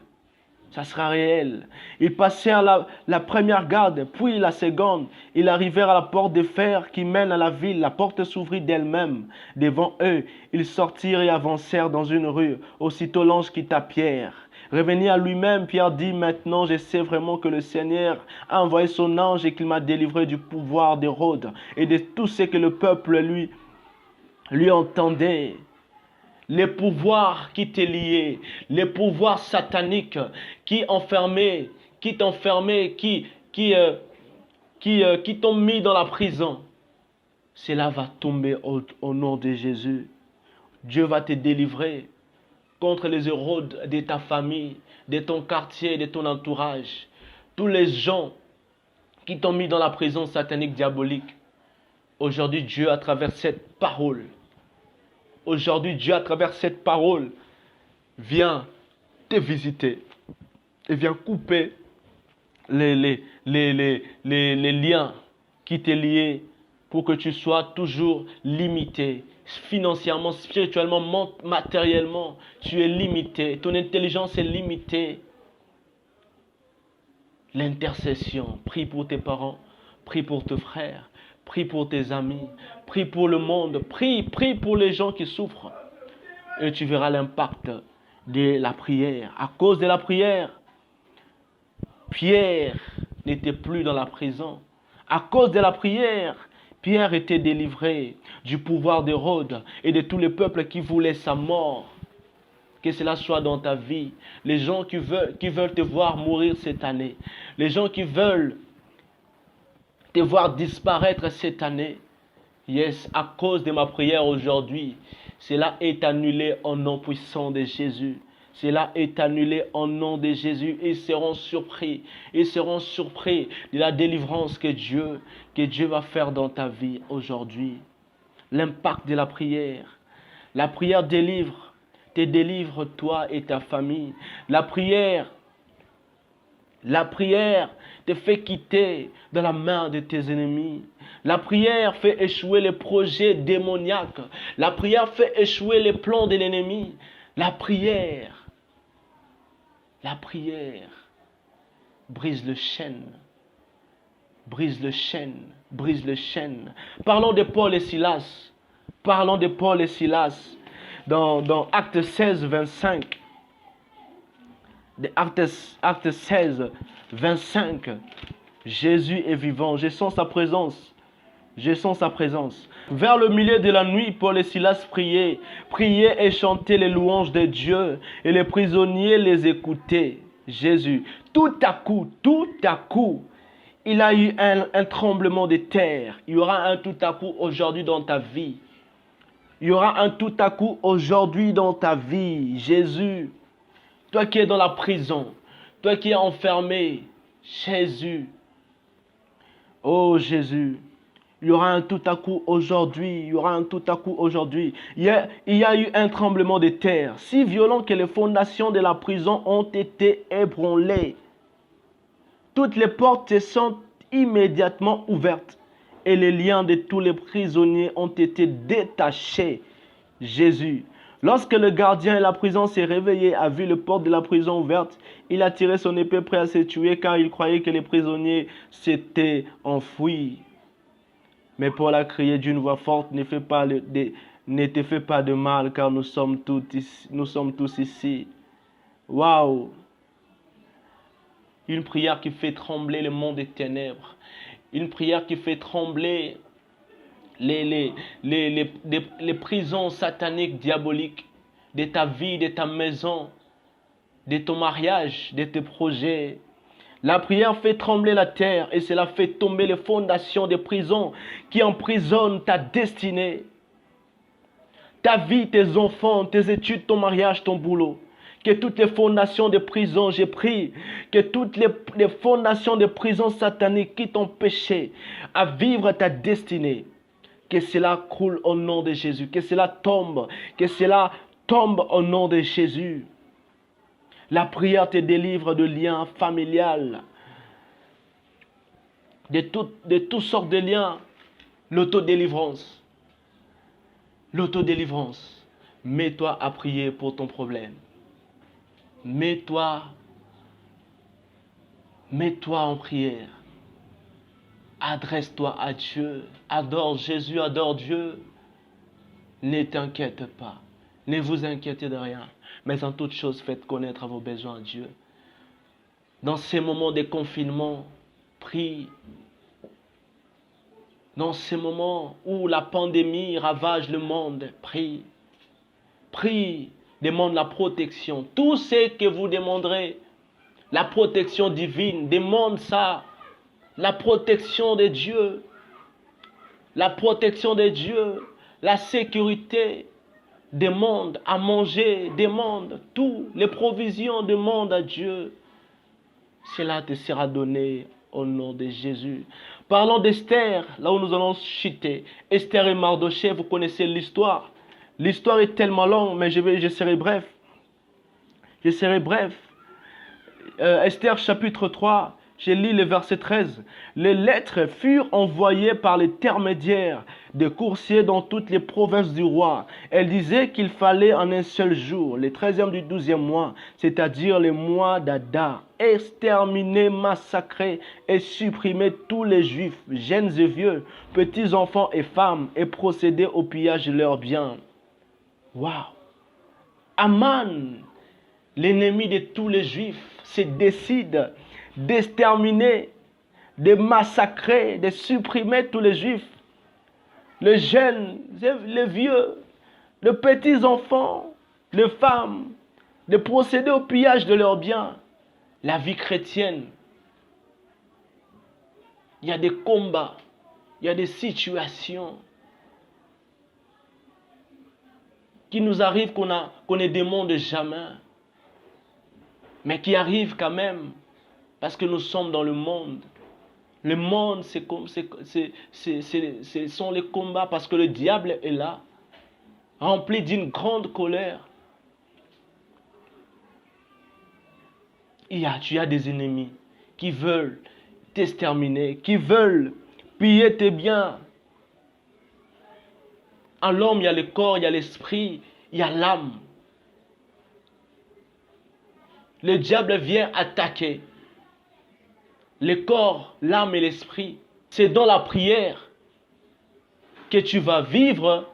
Ça sera réel. Ils passèrent la première garde, puis la seconde. Ils arrivèrent à la porte de fer qui mène à la ville. La porte s'ouvrit d'elle-même devant eux. Ils sortirent et avancèrent dans une rue. Aussitôt l'ange quitta Pierre. Revenu à lui-même, Pierre dit, maintenant je sais vraiment que le Seigneur a envoyé son ange et qu'il m'a délivré du pouvoir d'Hérode et de tout ce que le peuple lui entendait. Les pouvoirs qui t'est liés, les pouvoirs sataniques qui t'enfermaient, qui t'ont mis dans la prison, cela va tomber au nom de Jésus. Dieu va te délivrer contre les Hérodes de ta famille, de ton quartier, de ton entourage. Tous les gens qui t'ont mis dans la prison satanique diabolique. Aujourd'hui, Dieu, à travers cette parole, vient te visiter et vient couper les liens qui t'est liés pour que tu sois toujours limité. Financièrement, spirituellement, matériellement, tu es limité. Ton intelligence est limitée. L'intercession, prie pour tes parents, prie pour tes frères, prie pour tes amis, prie pour le monde, prie pour les gens qui souffrent. Et tu verras l'impact de la prière. À cause de la prière, Pierre n'était plus dans la prison. À cause de la prière, Pierre était délivré du pouvoir d'Hérode et de tous les peuples qui voulaient sa mort. Que cela soit dans ta vie. Les gens qui veulent te voir mourir cette année. Les gens qui veulent te voir disparaître cette année. Yes, à cause de ma prière aujourd'hui, cela est annulé au nom puissant de Jésus. Cela est annulé au nom de Jésus. Ils seront surpris. Ils seront surpris de la délivrance que Dieu va faire dans ta vie aujourd'hui. L'impact de la prière. La prière te délivre toi et ta famille. La prière te fait quitter de la main de tes ennemis. La prière fait échouer les projets démoniaques. La prière fait échouer les plans de l'ennemi. La prière La prière brise le chêne. Brise le chêne. Brise le chêne. Parlons de Paul et Silas. Parlons de Paul et Silas. Dans Actes 16, 25. Actes 16, 25. Jésus est vivant. Je sens sa présence. Je sens sa présence. Vers le milieu de la nuit, Paul et Silas priaient et chantaient les louanges de Dieu. Et les prisonniers les écoutaient. Jésus. Tout à coup, il y a eu un tremblement de terre. Il y aura un tout à coup aujourd'hui dans ta vie. Il y aura un tout à coup aujourd'hui dans ta vie. Jésus, toi qui es dans la prison, toi qui es enfermé, Jésus. Oh Jésus, il y aura un tout à coup aujourd'hui. Il y aura un tout à coup aujourd'hui. Il y a eu un tremblement de terre si violent que les fondations de la prison ont été ébranlées. Toutes les portes se sont immédiatement ouvertes et les liens de tous les prisonniers ont été détachés. Jésus. Lorsque le gardien de la prison s'est réveillé, a vu les portes de la prison ouvertes, il a tiré son épée prêt à se tuer car il croyait que les prisonniers s'étaient enfuis. Mais Paul a crié d'une voix forte, ne te fais pas de mal car nous sommes tous ici. Waouh! Une prière qui fait trembler le monde des ténèbres. Une prière qui fait trembler les prisons sataniques, diaboliques de ta vie, de ta maison, de ton mariage, de tes projets. La prière fait trembler la terre et cela fait tomber les fondations des prisons qui emprisonnent ta destinée, ta vie, tes enfants, tes études, ton mariage, ton boulot. Que toutes les fondations de prison, j'ai prié, que toutes les fondations de prison sataniques qui t'ont empêché à vivre ta destinée, que cela coule au nom de Jésus, que cela tombe au nom de Jésus. La prière te délivre de liens familiales, de toutes sortes de liens, l'autodélivrance. L'autodélivrance. Mets-toi à prier pour ton problème. Mets-toi en prière. Adresse-toi à Dieu. Adore Jésus, adore Dieu. Ne t'inquiète pas. Ne vous inquiétez de rien. Mais en toute chose, faites connaître vos besoins à Dieu. Dans ces moments de confinement, prie. Dans ces moments où la pandémie ravage le monde, prie. Prie. Demande la protection. Tout ce que vous demanderez, la protection divine, demande ça. La protection de Dieu. La protection de Dieu. La sécurité. Demande à manger. Demande tout. Les provisions, demande à Dieu. Cela te sera donné au nom de Jésus. Parlons d'Esther, là où nous allons chuter. Esther et Mardochée, vous connaissez l'histoire. L'histoire est tellement longue, mais je serai bref. Je serai bref. Esther chapitre 3, je lis le verset 13. Les lettres furent envoyées par l'intermédiaire des coursiers dans toutes les provinces du roi. Elles disaient qu'il fallait en un seul jour, le 13e du 12e mois, c'est-à-dire le mois d'Adar, exterminer, massacrer et supprimer tous les juifs, jeunes et vieux, petits enfants et femmes, et procéder au pillage de leurs biens. Waouh! Aman, l'ennemi de tous les juifs, se décide d'exterminer, de massacrer, de supprimer tous les juifs, les jeunes, les vieux, les petits enfants, les femmes, de procéder au pillage de leurs biens. La vie chrétienne, il y a des combats, il y a des situations qui nous arrivent qu'on ne demande jamais, mais qui arrivent quand même parce que nous sommes dans le monde. Le monde, ce sont les combats parce que le diable est là, rempli d'une grande colère. Tu as des ennemis qui veulent t'exterminer, qui veulent piller tes biens. En l'homme, il y a le corps, il y a l'esprit, il y a l'âme. Le diable vient attaquer le corps, l'âme et l'esprit. C'est dans la prière que tu vas vivre,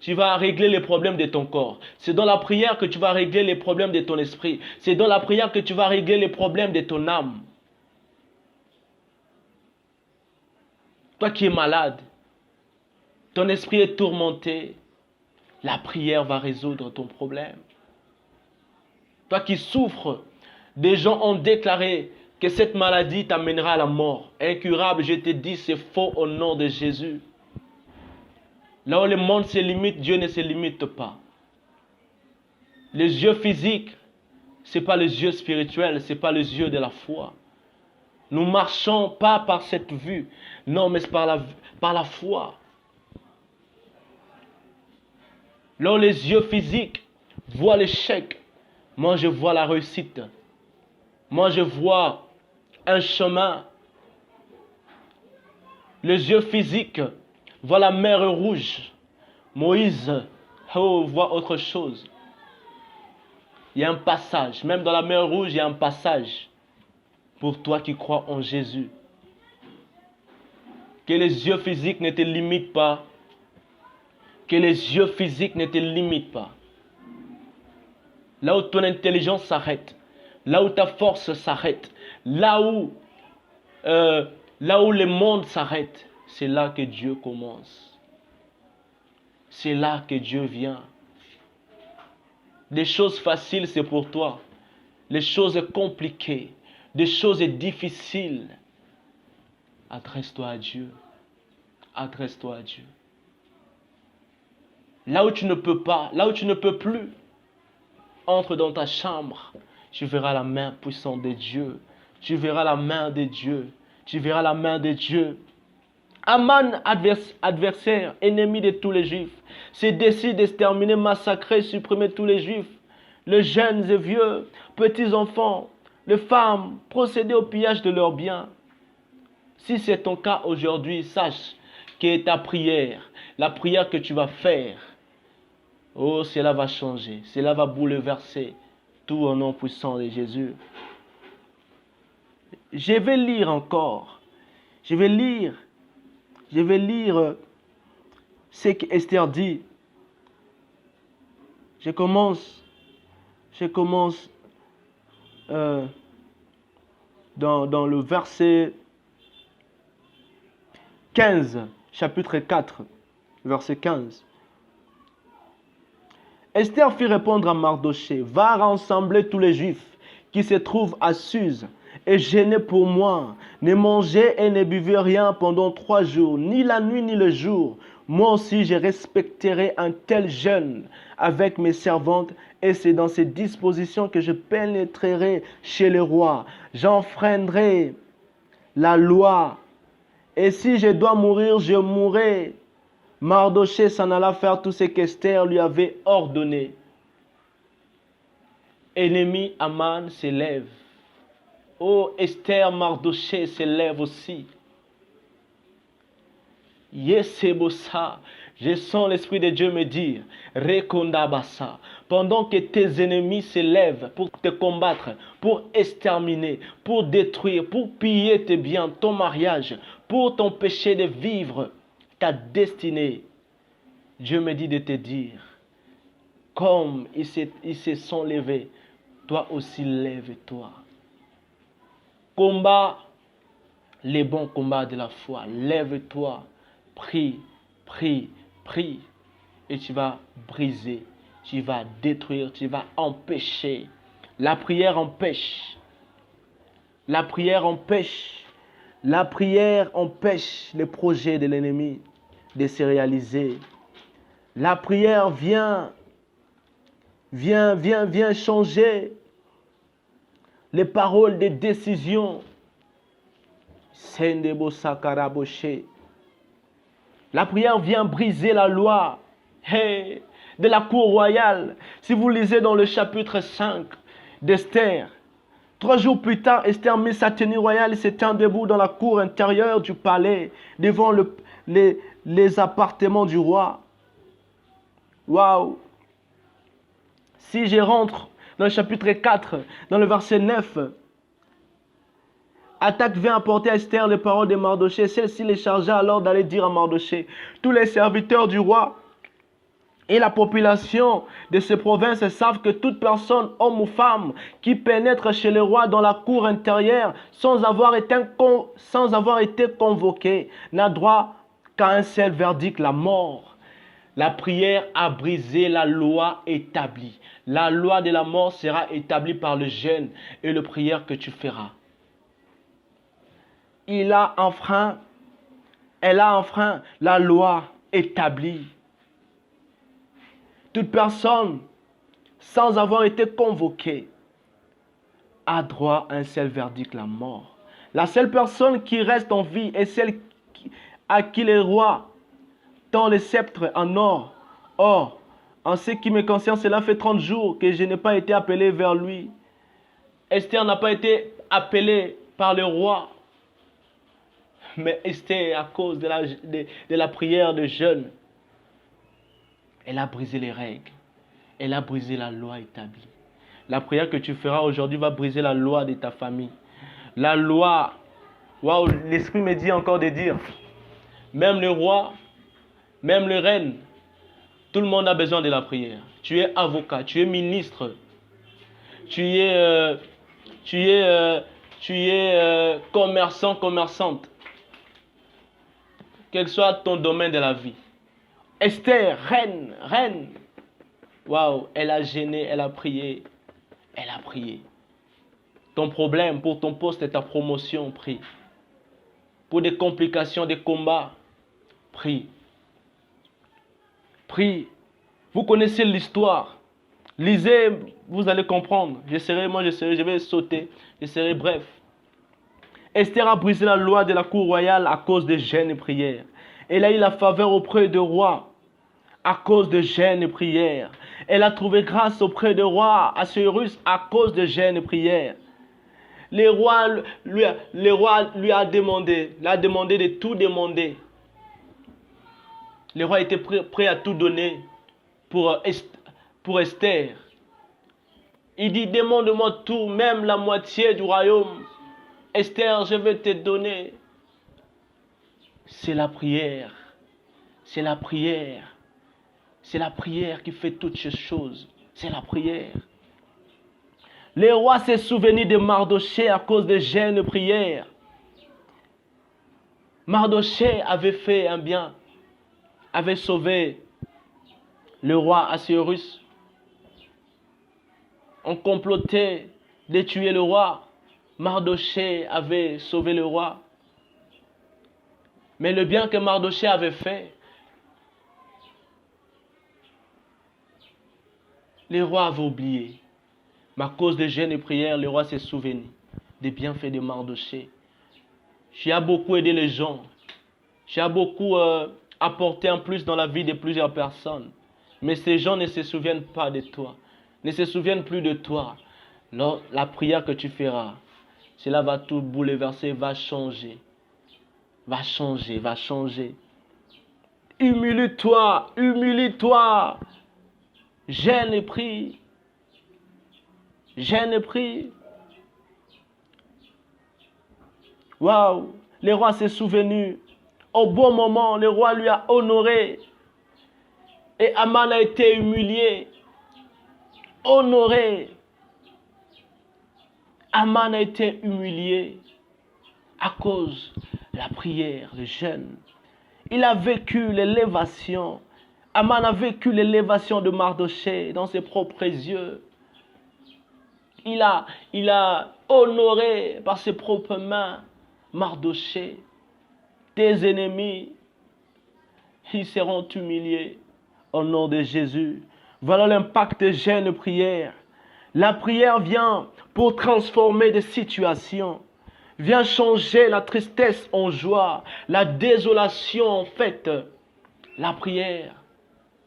tu vas régler les problèmes de ton corps. C'est dans la prière que tu vas régler les problèmes de ton esprit. C'est dans la prière que tu vas régler les problèmes de ton âme. Toi qui es malade, ton esprit est tourmenté, la prière va résoudre ton problème. Toi qui souffres, des gens ont déclaré que cette maladie t'amènera à la mort. Incurable, je te dis, c'est faux au nom de Jésus. Là où le monde se limite, Dieu ne se limite pas. Les yeux physiques, ce n'est pas les yeux spirituels, ce n'est pas les yeux de la foi. Nous marchons pas par cette vue, non, mais par la foi. Là où les yeux physiques voient l'échec, moi je vois la réussite. Moi je vois un chemin. Les yeux physiques voient la mer rouge. Moïse voit autre chose. Il y a un passage. Même dans la mer rouge, il y a un passage. Pour toi qui crois en Jésus. Que les yeux physiques ne te limitent pas. Que les yeux physiques ne te limitent pas. Là où ton intelligence s'arrête. Là où ta force s'arrête. Là où le monde s'arrête. C'est là que Dieu commence. C'est là que Dieu vient. Des choses faciles, c'est pour toi. Les choses compliquées, des choses difficiles, adresse-toi à Dieu. Adresse-toi à Dieu. Là où tu ne peux pas, là où tu ne peux plus, entre dans ta chambre. Tu verras la main puissante de Dieu. Tu verras la main de Dieu. Tu verras la main de Dieu. Aman, adversaire, ennemi de tous les Juifs, se décide d'exterminer, massacrer, supprimer tous les Juifs, les jeunes et vieux, petits enfants, les femmes, procéder au pillage de leurs biens. Si c'est ton cas aujourd'hui, sache que ta prière, la prière que tu vas faire, oh, cela va changer, cela va bouleverser tout au nom puissant de Jésus. Je vais lire encore. Je vais lire ce qu'Esther dit. Je commence dans le verset 15, chapitre 4, verset 15. Esther fit répondre à Mardochée, va rassembler tous les Juifs qui se trouvent à Suse et jeûnez pour moi. Ne mangez et ne buvez rien pendant 3 jours, ni la nuit ni le jour. Moi aussi je respecterai un tel jeûne avec mes servantes, et c'est dans ces dispositions que je pénétrerai chez le roi. J'enfreindrai la loi, et si je dois mourir, je mourrai. Mardochée s'en alla faire tout ce qu'Esther lui avait ordonné. Ennemi Aman s'élève. Oh, Esther, Mardochée s'élève aussi. Yesebosa, je sens l'Esprit de Dieu me dire, Rekondabasa, pendant que tes ennemis s'élèvent pour te combattre, pour exterminer, pour détruire, pour piller tes biens, ton mariage, pour t'empêcher de vivre ta destinée, Dieu me dit de te dire, comme ils se sont levés, toi aussi lève-toi. Combat les bons combats de la foi. Lève-toi, prie, prie, prie. Et tu vas briser, tu vas détruire, tu vas empêcher. La prière empêche. La prière empêche. La prière empêche les projets de l'ennemi de se réaliser. La prière vient changer les paroles des décisions. La prière vient briser la loi de la cour royale. Si vous lisez dans le chapitre 5 d'Esther, 3 jours plus tard, Esther mit sa tenue royale et se tint debout dans la cour intérieure du palais, devant les appartements du roi. Waouh! Si je rentre dans le chapitre 4, dans le verset 9. Attaque vint apporter à Esther les paroles de Mardochée. Celle-ci les chargea alors d'aller dire à Mardochée: tous les serviteurs du roi et la population de ces provinces savent que toute personne, homme ou femme, qui pénètre chez le roi dans la cour intérieure sans avoir été convoqué, n'a droit qu'à un seul verdict, la mort. La prière a brisé la loi établie. La loi de la mort sera établie par le jeûne et la prière que tu feras. Elle a enfreint la loi établie. Toute personne, sans avoir été convoquée, a droit à un seul verdict, la mort. La seule personne qui reste en vie est celle à qui les rois tend le sceptre en or. Or, en ce qui me concerne, cela fait 30 jours que je n'ai pas été appelé vers lui. Esther n'a pas été appelée par le roi. Mais Esther, à cause de la prière de jeûne, elle a brisé les règles. Elle a brisé la loi établie. La prière que tu feras aujourd'hui va briser la loi de ta famille. La loi, waouh, l'Esprit me dit encore de dire, même le roi, même le reine, tout le monde a besoin de la prière. Tu es avocat, tu es ministre, tu es commerçant, commerçante. Quel soit ton domaine de la vie. Esther, reine. Waouh, elle a gêné, elle a prié. Elle a prié. Ton problème pour ton poste et ta promotion, prie. Pour des complications, des combats, prie. Prie. Vous connaissez l'histoire. Lisez, vous allez comprendre. Je vais sauter. Je serai bref. Esther a brisé la loi de la cour royale à cause de jeûne et prière. Elle a eu la faveur auprès du roi à cause de jeûne et prière. Elle a trouvé grâce auprès du roi Assuérus à cause de jeûne et prière. Le roi lui a demandé de tout demander. Le roi était prêt à tout donner pour Esther. Il dit: demande-moi tout, même la moitié du royaume. Esther, je vais te donner. C'est la prière. C'est la prière. C'est la prière qui fait toutes ces choses. C'est la prière. Le roi s'est souvenu de Mardochée à cause de jeûne et prière. Mardochée avait fait un bien, avait sauvé le roi Assuérus. On complotait de tuer le roi. Mardochée avait sauvé le roi. Mais le bien que Mardochée avait fait, le roi avait oublié. Mais à cause de jeûne et prière, le roi s'est souvenu des bienfaits de Mardochée. Tu as beaucoup aidé les gens. Tu as beaucoup apporté en plus dans la vie de plusieurs personnes. Mais ces gens ne se souviennent pas de toi. Ne se souviennent plus de toi. Alors, la prière que tu feras, cela va tout bouleverser, va changer. Va changer, va changer. Humilie-toi, humilie-toi. Jeûne et prie. Jeûne et prie. Waouh, le roi s'est souvenu. Au bon moment, le roi lui a honoré. Et Aman a été humilié. Honoré. Aman a été humilié à cause de la prière, le jeûne. Il a vécu l'élévation. Aman a vécu l'élévation de Mardochée dans ses propres yeux. Il a honoré par ses propres mains Mardochée. Tes ennemis, ils seront humiliés au nom de Jésus. Voilà l'impact de jeûne et prière. La prière vient pour transformer des situations. Vient changer la tristesse en joie, la désolation en fête. La prière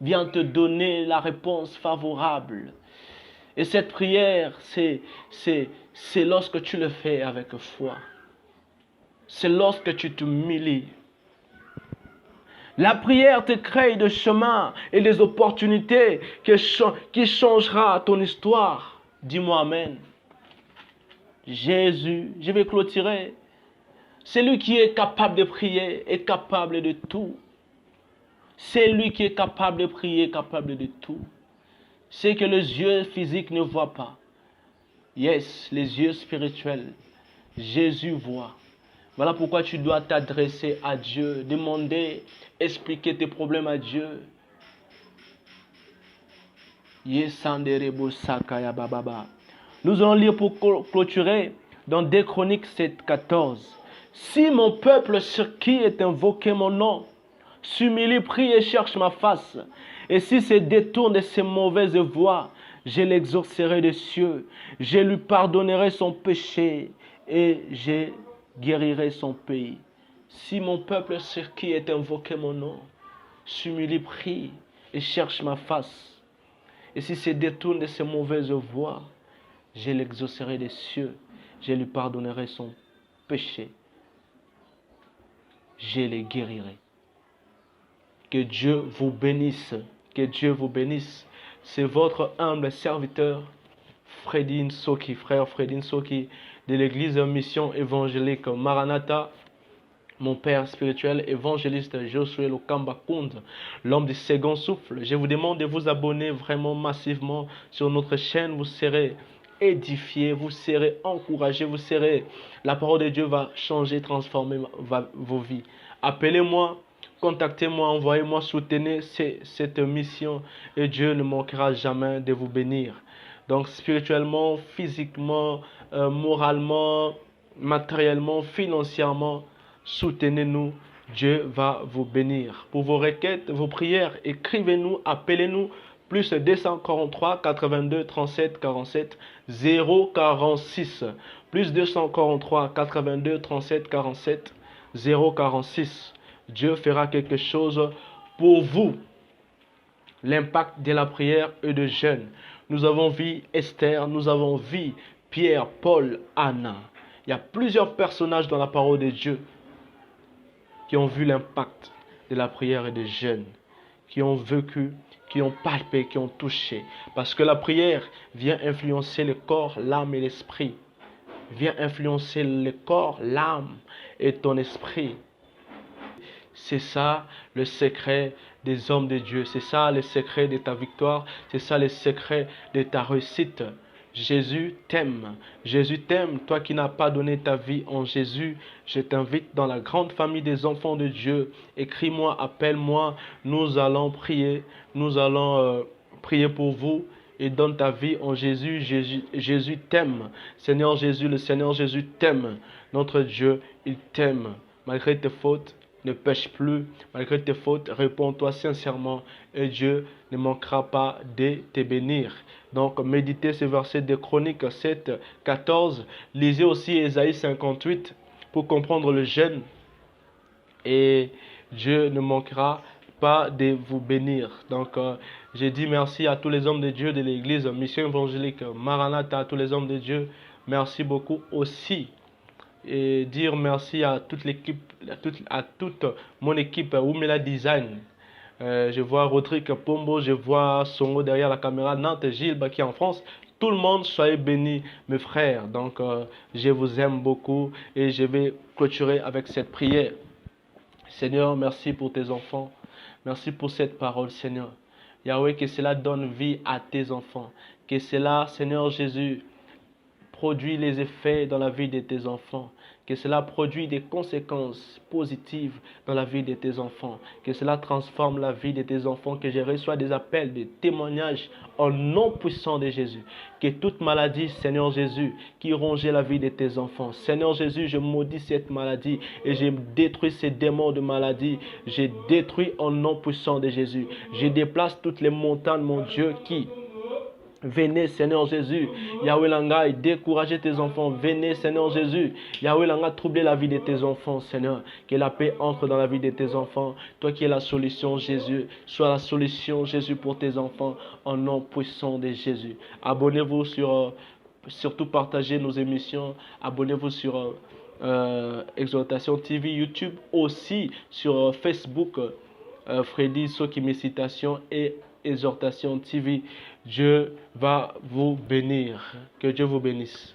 vient te donner la réponse favorable. Et cette prière, c'est lorsque tu le fais avec foi. C'est lorsque tu t'humilies. La prière te crée des chemins et des opportunités qui changera ton histoire. Dis-moi Amen. Jésus, je vais clôturer. C'est lui qui est capable de prier, est capable de tout. C'est lui qui est capable de prier, capable de tout. C'est que les yeux physiques ne voient pas. Yes, les yeux spirituels. Jésus voit. Voilà pourquoi tu dois t'adresser à Dieu, demander, expliquer tes problèmes à Dieu. Nous allons lire pour clôturer dans 2 Chroniques 7:14. Si mon peuple sur qui est invoqué mon nom s'humilie, prie et cherche ma face, et si se détourne de ses mauvaises voies, je l'exaucerai des cieux, je lui pardonnerai son péché et je guérirai son pays. Si mon peuple sur qui est invoqué mon nom s'humilie, prie et cherche ma face, et si se détourne de ses mauvaises voies, je l'exaucerai des cieux, je lui pardonnerai son péché, je les guérirai. Que Dieu vous bénisse, que Dieu vous bénisse. C'est votre humble serviteur, Freddy Nsoki, frère Freddy Nsoki, de l'église Mission évangélique Maranatha, mon père spirituel, évangéliste Josué Lokamba Kound, l'homme du second souffle. Je vous demande de vous abonner vraiment massivement sur notre chaîne. Vous serez édifiés, vous serez encouragés, vous serez... La parole de Dieu va changer, transformer vos vies. Appelez-moi, contactez-moi, envoyez-moi, soutenez cette mission et Dieu ne manquera jamais de vous bénir. Donc spirituellement, physiquement, moralement, matériellement, financièrement, soutenez-nous, Dieu va vous bénir. Pour vos requêtes, vos prières, écrivez-nous, appelez-nous, plus 243 82 37 47 046. Plus 243 82 37 47 046. Dieu fera quelque chose pour vous. L'impact de la prière et de jeûne. Nous avons vu Esther, nous avons vu Pierre, Paul, Anna. Il y a plusieurs personnages dans la parole de Dieu qui ont vu l'impact de la prière et du jeûne, qui ont vécu, qui ont palpé, qui ont touché. Parce que la prière vient influencer le corps, l'âme et l'esprit. Vient influencer le corps, l'âme et ton esprit. C'est ça le secret des hommes de Dieu. C'est ça le secret de ta victoire. C'est ça le secret de ta réussite. Jésus t'aime. Jésus t'aime. Toi qui n'as pas donné ta vie en Jésus, je t'invite dans la grande famille des enfants de Dieu. Écris-moi, appelle-moi. Nous allons prier. Nous allons prier pour vous. Et donne ta vie en Jésus. Jésus t'aime. Seigneur Jésus, le Seigneur Jésus t'aime. Notre Dieu, il t'aime. Malgré tes fautes, ne pêche plus. Malgré tes fautes, réponds-toi sincèrement et Dieu ne manquera pas de te bénir. Donc, méditez ce verset de Chroniques 7, 14. Lisez aussi Ésaïe 58 pour comprendre le jeûne. Et Dieu ne manquera pas de vous bénir. Donc, je dis merci à tous les hommes de Dieu de l'église Mission évangélique Maranatha, à tous les hommes de Dieu. Merci beaucoup aussi. Et dire merci à toute l'équipe, à toute mon équipe Oumela Design. Je vois Rodrigue Pombo, je vois Songo derrière la caméra, Nantes, Gilles qui est en France. Tout le monde, soyez bénis, mes frères. Donc, je vous aime beaucoup et je vais clôturer avec cette prière. Seigneur, merci pour tes enfants. Merci pour cette parole, Seigneur. Yahweh, que cela donne vie à tes enfants. Que cela, Seigneur Jésus, produit les effets dans la vie de tes enfants. Que cela produit des conséquences positives dans la vie de tes enfants. Que cela transforme la vie de tes enfants. Que je reçois des appels, des témoignages au nom puissant de Jésus. Que toute maladie, Seigneur Jésus, qui rongeait la vie de tes enfants. Seigneur Jésus, je maudis cette maladie et je détruis ces démons de maladie. Je détruis au nom puissant de Jésus. Je déplace toutes les montagnes, mon Dieu, qui... Venez, Seigneur Jésus. Yahweh Langa, décourager tes enfants. Venez, Seigneur Jésus. Yahweh Langa, troubler la vie de tes enfants, Seigneur. Que la paix entre dans la vie de tes enfants. Toi qui es la solution, Jésus. Sois la solution, Jésus, pour tes enfants. Au nom puissant de Jésus. Abonnez-vous surtout partagez nos émissions. Abonnez-vous sur Exaltation TV, YouTube. Aussi sur Facebook. Freddy Nsoki Mécitation et Exhortation TV. Dieu va vous bénir. Que Dieu vous bénisse.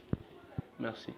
Merci.